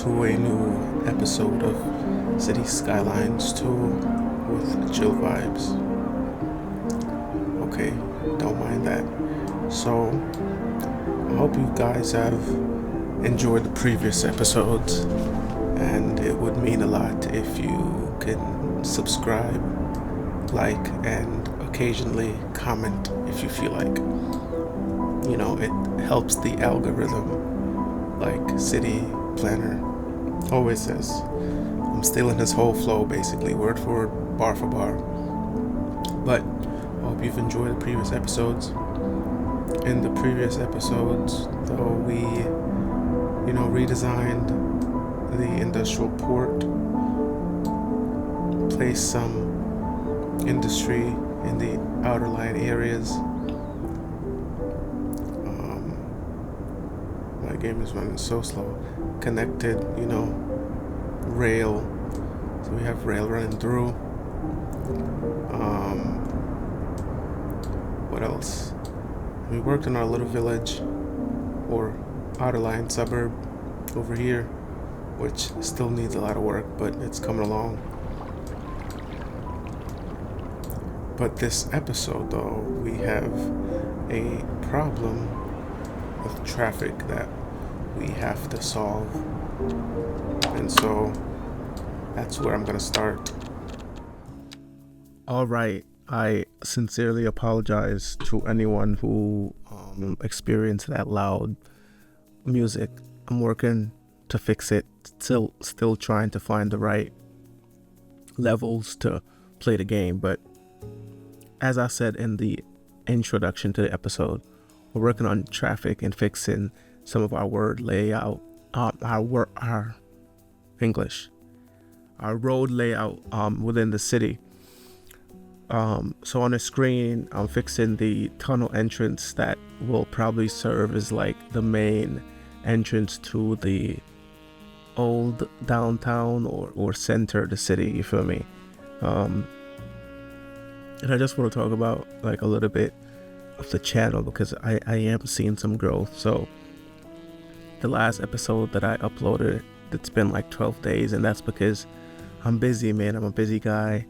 to a new episode of City Skylines 2 with chill vibes. Okay, don't mind that. So, I hope you guys have enjoyed the previous episodes, and it would mean a lot if you can subscribe, like, and occasionally comment if you feel like. You know, it helps the algorithm, like City Planner always says. I'm stealing his whole flow, basically, word for word, bar for bar. But I hope you've enjoyed the previous episodes. In the previous episodes, though, we, redesigned the industrial port, placed some industry in the outer line areas. My game is running so slow. Connected, rail. So we have rail running through. What else? We worked in our little village or outer line suburb over here, which still needs a lot of work, but it's coming along. But this episode, though, we have a problem with traffic that we have to solve. And so that's where I'm going to start. All right. I sincerely apologize to anyone who experienced that loud music. I'm working to fix it. Still trying to find the right levels to play the game. But as I said in the introduction to the episode, we're working on traffic and fixing some of our word layout, our road layout within the city. So on the screen, I'm fixing the tunnel entrance that will probably serve as like the main entrance to the old downtown or center of the city, you feel me? And I just want to talk about like a little bit of the channel because I am seeing some growth. So the last episode that I uploaded, it's been like 12 days, and that's because I'm busy, man. I'm a busy guy.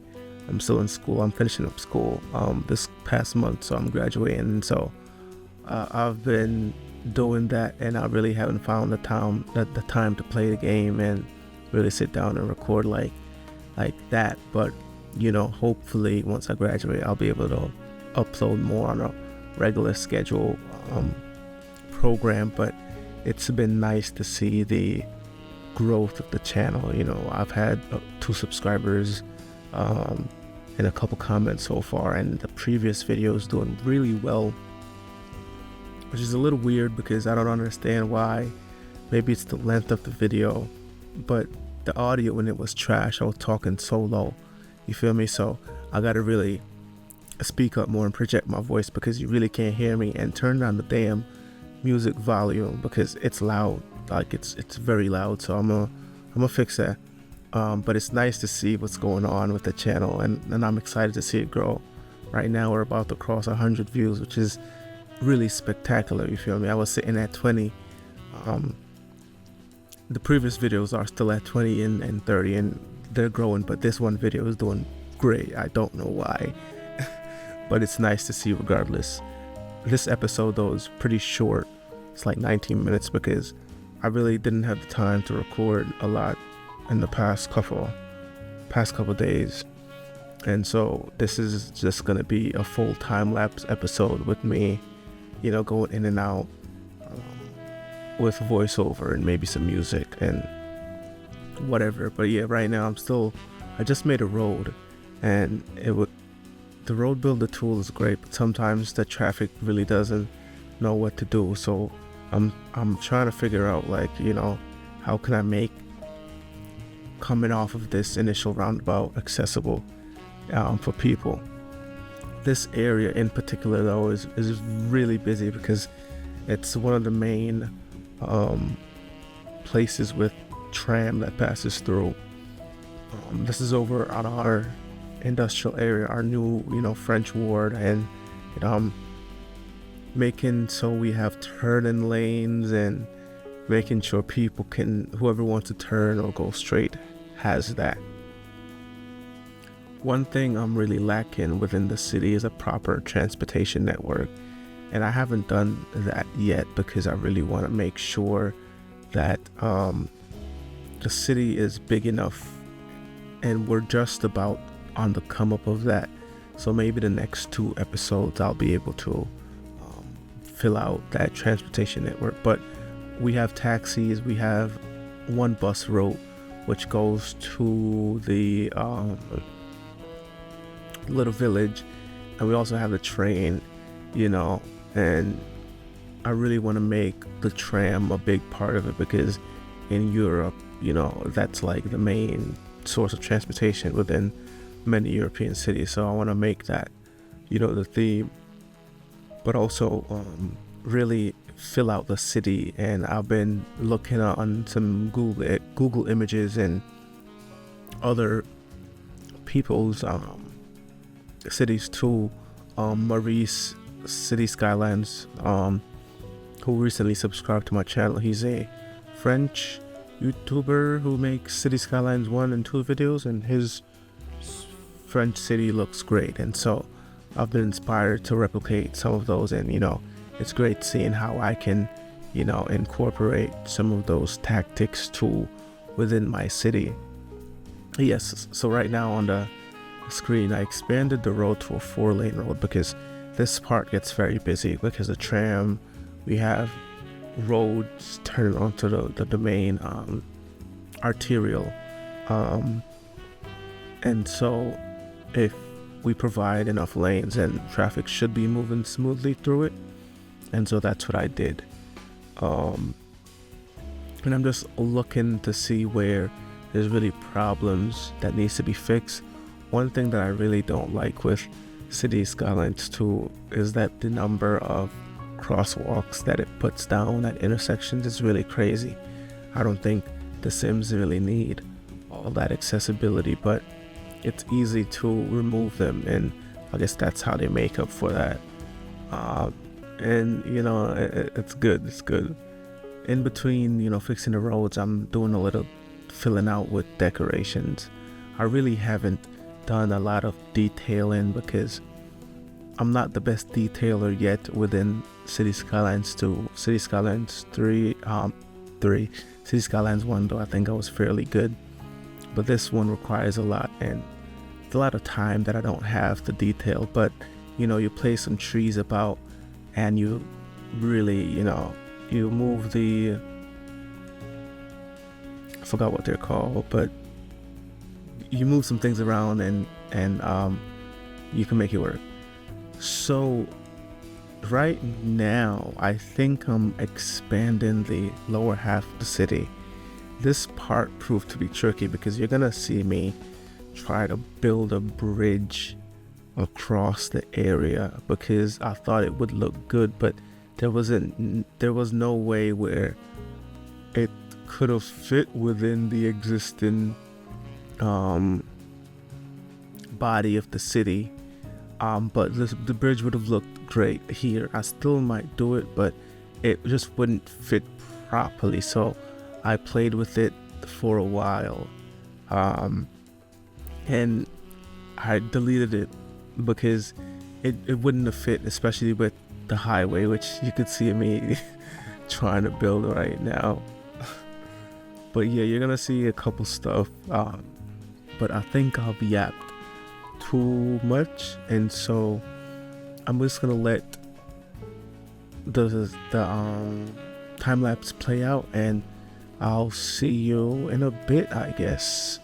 I'm still in school. I'm finishing up school this past month, so I'm graduating. And so I've been doing that, and I really haven't found the time to play the game and really sit down and record like that. But hopefully once I graduate, I'll be able to upload more on a regular schedule program. But it's been nice to see the growth of the channel. I've had 2 subscribers and a couple comments so far, and the previous video is doing really well, which is a little weird because I don't understand why. Maybe it's the length of the video, but the audio when it was trash, I was talking so low, you feel me? So I gotta really speak up more and project my voice because you really can't hear me, and turn down the damn music volume because it's loud, like it's very loud. So I'm gonna fix that. But it's nice to see what's going on with the channel, and I'm excited to see it grow. Right now we're about to cross 100 views, which is really spectacular, you feel me? I was sitting at 20. The previous videos are still at 20 and 30, and they're growing, but this one video is doing great. I don't know why, but it's nice to see regardless. This episode, though, is pretty short. It's like 19 minutes because I really didn't have the time to record a lot in the past couple days, and so this is just gonna be a full time-lapse episode with me, going in and out with voiceover and maybe some music and whatever. But yeah, right now I just made a road, and the road builder tool is great, but sometimes the traffic really doesn't know what to do. So I'm trying to figure out how can I make coming off of this initial roundabout accessible for people. This area in particular, though, is really busy because it's one of the main places with tram that passes through. This is over on our industrial area, our new French ward, and making so we have turning lanes and making sure people can, whoever wants to turn or go straight has that. One thing I'm really lacking within the city is a proper transportation network, and I haven't done that yet because I really want to make sure that the city is big enough, and we're just about on the come up of that. So maybe the next 2 episodes I'll be able to fill out that transportation network. But we have taxis, we have one bus route which goes to the little village, and we also have the train, and I really want to make the tram a big part of it, because in Europe, that's like the main source of transportation within many European cities. So I want to make that, the theme, but also really fill out the city. And I've been looking on some Google images and other people's cities too. Maurice City Skylines, who recently subscribed to my channel. He's a French YouTuber who makes City Skylines 1 and 2 videos, and his French city looks great, and so I've been inspired to replicate some of those. And it's great seeing how I can incorporate some of those tactics too within my city. Yes, so right now on the screen I expanded the road to a 4-lane road, because this part gets very busy because the tram, we have roads turning onto the main arterial, and so if we provide enough lanes, and traffic should be moving smoothly through it. And so that's what I did, and I'm just looking to see where there's really problems that needs to be fixed. One thing that I really don't like with City Skylines 2 is that the number of crosswalks that it puts down at intersections is really crazy. I don't think the Sims really need all that accessibility, but it's easy to remove them, and I guess that's how they make up for that. And it's good. In between fixing the roads, I'm doing a little filling out with decorations. I really haven't done a lot of detailing because I'm not the best detailer yet within City Skylines 2. City Skylines 3, City Skylines 1 though I think I was fairly good, but this one requires a lot, and it's a lot of time that I don't have to detail. But you place some trees about, and you really you move the, I forgot what they're called, but you move some things around, and you can make it work. So right now I think I'm expanding the lower half of the city. This part proved to be tricky because you're gonna see me try to build a bridge across the area, because I thought it would look good, but there was no way where it could have fit within the existing body of the city. But the bridge would have looked great here. I still might do it, but it just wouldn't fit properly. So I played with it for a while, and I deleted it because it wouldn't have fit, especially with the highway, which you could see me trying to build right now. But yeah, you're gonna see a couple stuff, but I think I'll be yapped too much, and so I'm just gonna let the time-lapse play out, and I'll see you in a bit, I guess.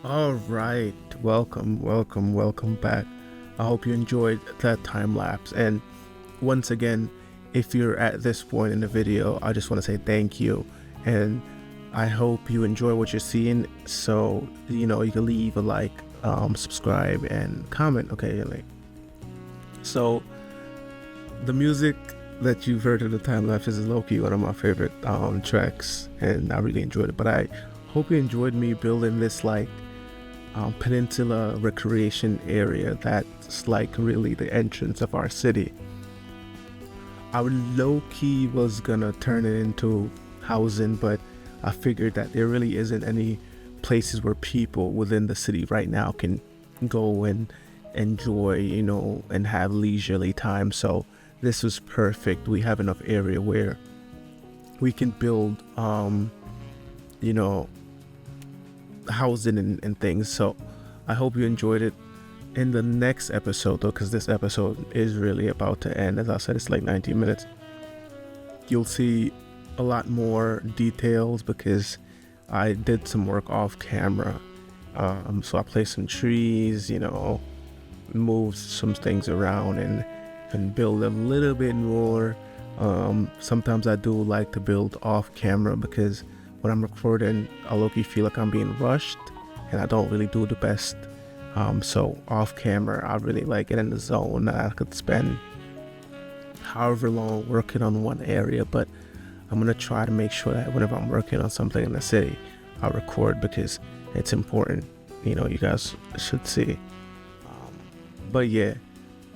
All right, welcome back. I hope you enjoyed that time lapse. And once again, if you're at this point in the video, I just want to say thank you. And I hope you enjoy what you're seeing. So, you can leave a like, subscribe, and comment. Okay, so the music that you've heard in the time lapse is low-key one of my favorite tracks, and I really enjoyed it. But I hope you enjoyed me building this peninsula recreation area that's really the entrance of our city. I low-key was gonna turn it into housing, but I figured that there really isn't any places where people within the city right now can go and enjoy, and have leisurely time. So this was perfect. We have enough area where we can build, housing and things. So I hope you enjoyed it. In the next episode, though, because this episode is really about to end, as I said, it's like 19 minutes, you'll see a lot more details because I did some work off camera. So I placed some trees, moved some things around and build a little bit more. Sometimes I do like to build off camera because when I'm recording, I low-key feel like I'm being rushed and I don't really do the best. So off camera, I really like it in the zone. I could spend however long working on one area, but I'm gonna try to make sure that whenever I'm working on something in the city, I record because it's important. You guys should see. But yeah,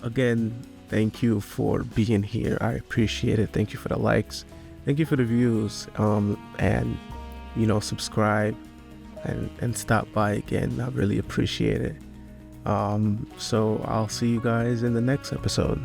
again, thank you for being here. I appreciate it. Thank you for the likes. Thank you for the views. And subscribe and stop by again. I really appreciate it. So I'll see you guys in the next episode.